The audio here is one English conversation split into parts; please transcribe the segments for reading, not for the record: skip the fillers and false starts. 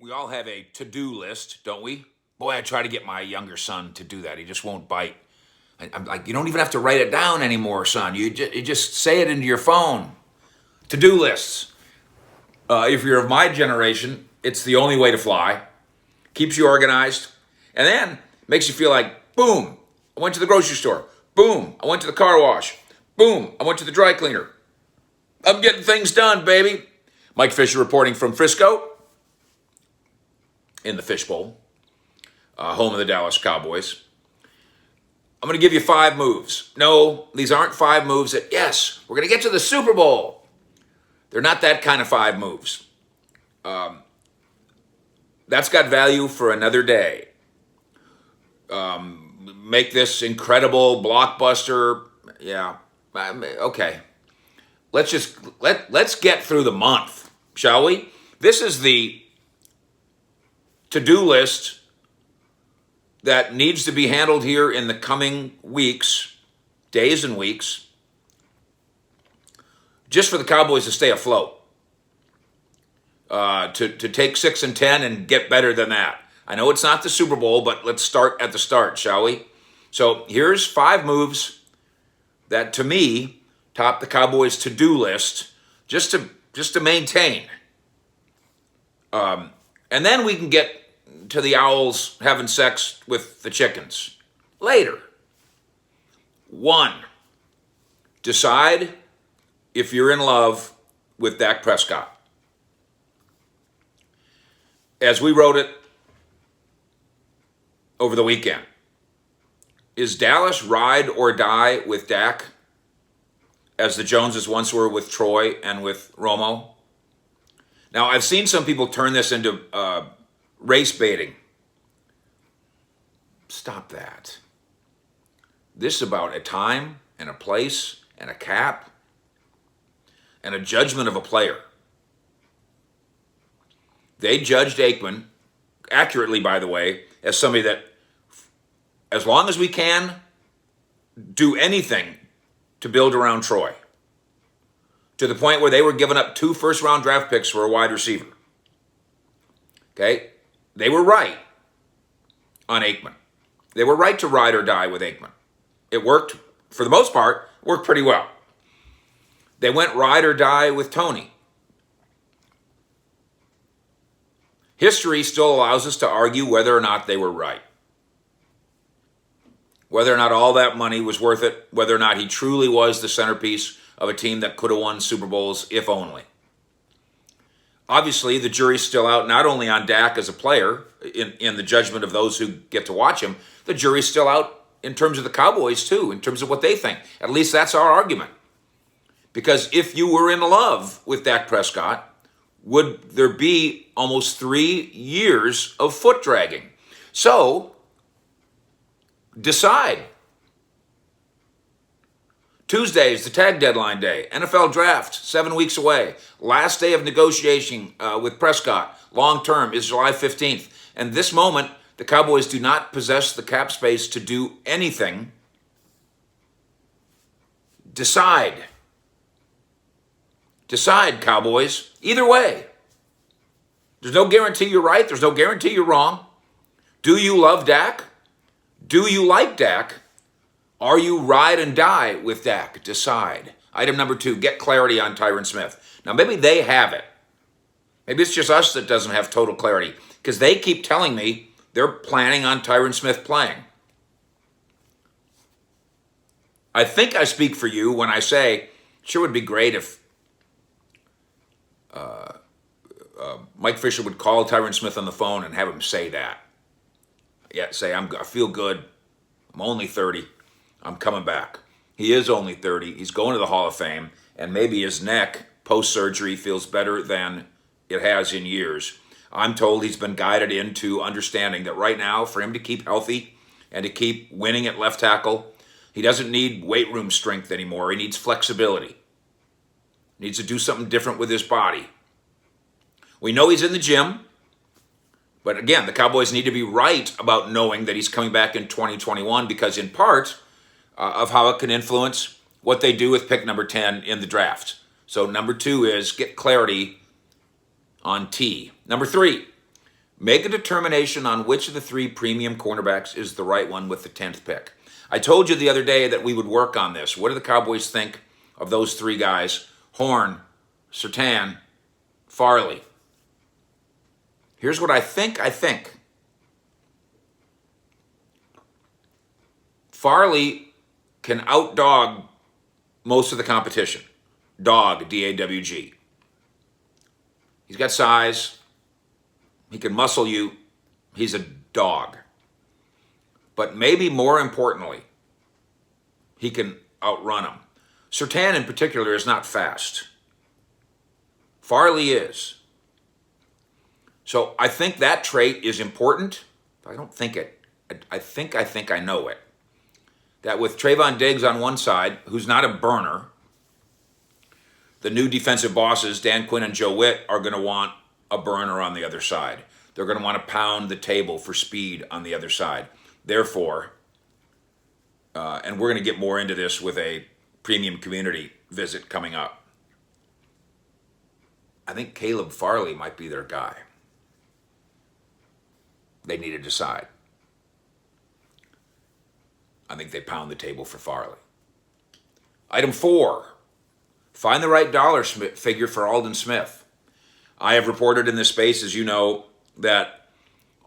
We all have a to-do list, don't we? Boy, I try to get my younger son to do that. He just won't bite. I'm like, you don't even have to write it down anymore, son. You just say it into your phone. To-do lists. If you're of my generation, it's the only way to fly. Keeps you organized. And then makes you feel like, boom, I went to the grocery store. Boom, I went to the car wash. Boom, I went to the dry cleaner. I'm getting things done, baby. Mike Fisher reporting from Frisco in the Fishbowl, home of the Dallas Cowboys. I'm going to give you 5 moves. No, these aren't 5 moves that, yes, we're going to get to the Super Bowl. They're not that kind of 5 moves. That's got value for another day. Make this incredible blockbuster. Yeah, okay. Let's get through the month, shall we? This is the to-do list that needs to be handled here in the coming weeks, days and weeks, just for the Cowboys to stay afloat, to take 6-10 and get better than that. I know it's not the Super Bowl, but let's start at the start, shall we? So here's 5 moves that, to me, top the Cowboys' to-do list, just to maintain. And then we can get to the Owls having sex with the chickens later. 1, decide if you're in love with Dak Prescott. As we wrote it over the weekend, is Dallas ride or die with Dak, as the Joneses once were with Troy and with Romo? Now, I've seen some people turn this into race baiting. Stop that. This is about a time and a place and a cap and a judgment of a player. They judged Aikman, accurately by the way, as somebody that, as long as we can, do anything to build around Troy. To the point where they were giving up 2 first-round draft picks for a wide receiver. Okay? They were right on Aikman. They were right to ride or die with Aikman. It worked, for the most part, worked pretty well. They went ride or die with Tony. History still allows us to argue whether or not they were right. Whether or not all that money was worth it, whether or not he truly was the centerpiece of a team that could have won Super Bowls, if only. Obviously, the jury's still out, not only on Dak as a player, in the judgment of those who get to watch him, the jury's still out in terms of the Cowboys, too, in terms of what they think. At least that's our argument. Because if you were in love with Dak Prescott, would there be almost 3 years of foot dragging? So, decide. Tuesday is the tag deadline day. NFL draft, 7 weeks away. Last day of negotiation with Prescott, long term, is July 15th. And this moment, the Cowboys do not possess the cap space to do anything. Decide. Decide, Cowboys. Either way. There's no guarantee you're right. There's no guarantee you're wrong. Do you love Dak? Do you like Dak? Are you ride and die with Dak? Decide. Item number 2, get clarity on Tyron Smith. Now, maybe they have it. Maybe it's just us that doesn't have total clarity, because they keep telling me they're planning on Tyron Smith playing. I think I speak for you when I say, sure would be great if Mike Fisher would call Tyron Smith on the phone and have him say that. Yeah, say, I feel good. I'm only 30. I'm coming back. He is only 30. He's going to the Hall of Fame, and maybe his neck post-surgery feels better than it has in years. I'm told he's been guided into understanding that right now, for him to keep healthy and to keep winning at left tackle, he doesn't need weight room strength anymore. He needs flexibility. He needs to do something different with his body. We know he's in the gym, but again, the Cowboys need to be right about knowing that he's coming back in 2021, because in part of how it can influence what they do with pick number 10 in the draft. So number 2 is get clarity on T. Number 3, Make a determination on which of the 3 premium cornerbacks is the right one with the 10th pick. I told you the other day that we would work on this. What do the Cowboys think of those 3 guys? Horn, Surtain, Farley. Here's what I think. Farley can outdog most of the competition. Dog, D-A-W-G. He's got size. He can muscle you. He's a dog. But maybe more importantly, he can outrun him. Surtain in particular is not fast. Farley is. So I think that trait is important. I don't think it. I think I know it. That with Trayvon Diggs on one side, who's not a burner, the new defensive bosses, Dan Quinn and Joe Witt, are going to want a burner on the other side. They're going to want to pound the table for speed on the other side. Therefore, and we're going to get more into this with a premium community visit coming up, I think Caleb Farley might be their guy. They need to decide. I think they pound the table for Farley. Item 4, find the right dollar figure for Aldon Smith. I have reported in this space, as you know, that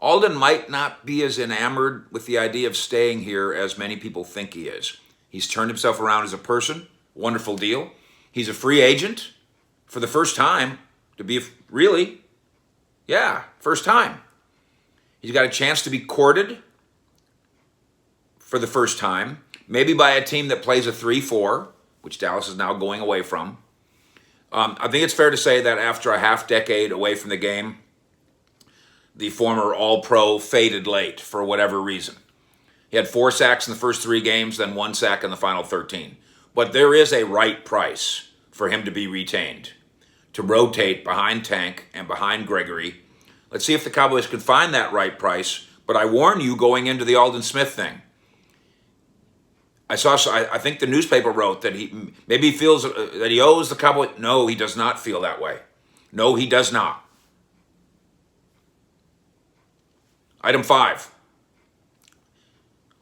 Aldon might not be as enamored with the idea of staying here as many people think he is. He's turned himself around as a person. Wonderful deal. He's a free agent for the first time to be, first time. He's got a chance to be courted for the first time, maybe by a team that plays a 3-4, which Dallas is now going away from. I think it's fair to say that after a half decade away from the game, the former All-Pro faded late for whatever reason. He had 4 sacks in the first 3 games, then 1 sack in the final 13. But there is a right price for him to be retained, to rotate behind Tank and behind Gregory. Let's see if the Cowboys can find that right price. But I warn you going into the Aldon Smith thing. I think the newspaper wrote that he maybe feels that he owes the Cowboys. No, he does not feel that way. No, he does not. Item 5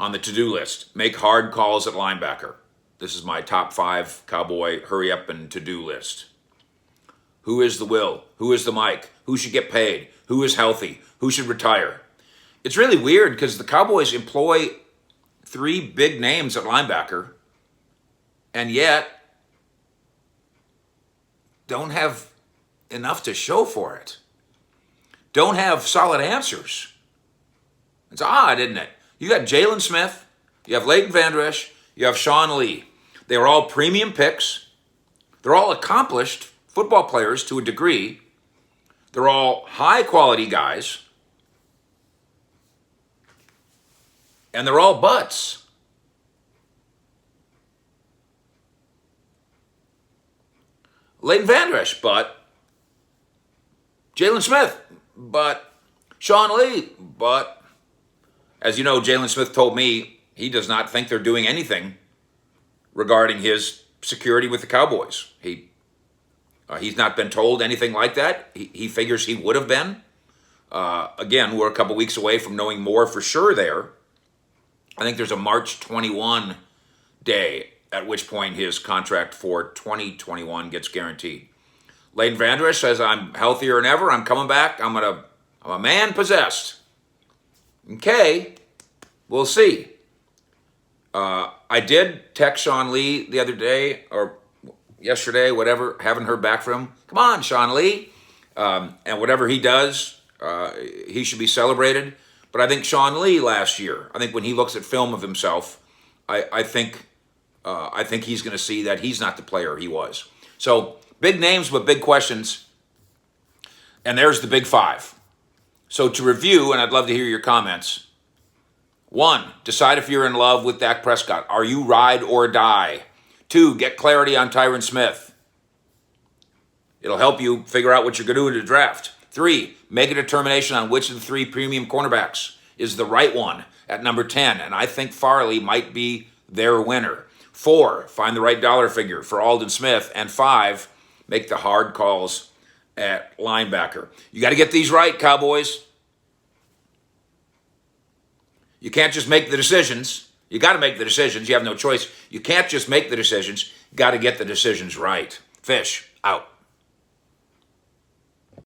on the to-do list, make hard calls at linebacker. This is my top 5 Cowboy hurry up and to-do list. Who is the Will? Who is the Mike? Who should get paid? Who is healthy? Who should retire? It's really weird because the Cowboys employ 3 big names at linebacker and yet don't have enough to show for it. Don't have solid answers. It's odd, isn't it? You got Jalen Smith, you have Leighton Vander Esch, you have Sean Lee. They are all premium picks. They're all accomplished football players to a degree. They're all high-quality guys. And they're all butts. Leighton Vander Esch, but. Jalen Smith, but. Sean Lee, but. As you know, Jalen Smith told me he does not think they're doing anything regarding his security with the Cowboys. He's not been told anything like that. He figures he would have been. Again, we're a couple weeks away from knowing more for sure there. I think there's a March 21 day at which point his contract for 2021 gets guaranteed. Leighton Vander Esch says, I'm healthier than ever. I'm coming back. I'm a man possessed. Okay, we'll see. I did text Sean Lee the other day, or yesterday, whatever, haven't heard back from him. Come on, Sean Lee. And whatever he does, he should be celebrated. But I think Sean Lee last year, I think when he looks at film of himself, I think he's going to see that he's not the player he was. So big names, but big questions. And there's the big 5. So to review, and I'd love to hear your comments. 1, decide if you're in love with Dak Prescott. Are you ride or die? 2, get clarity on Tyron Smith. It'll help you figure out what you're going to do in the draft. 3, make a determination on which of the 3 premium cornerbacks is the right one at number 10. And I think Farley might be their winner. 4, find the right dollar figure for Aldon Smith. And 5, make the hard calls at linebacker. You got to get these right, Cowboys. You can't just make the decisions. You got to make the decisions. You have no choice. You can't just make the decisions. You got to get the decisions right. Fish, out.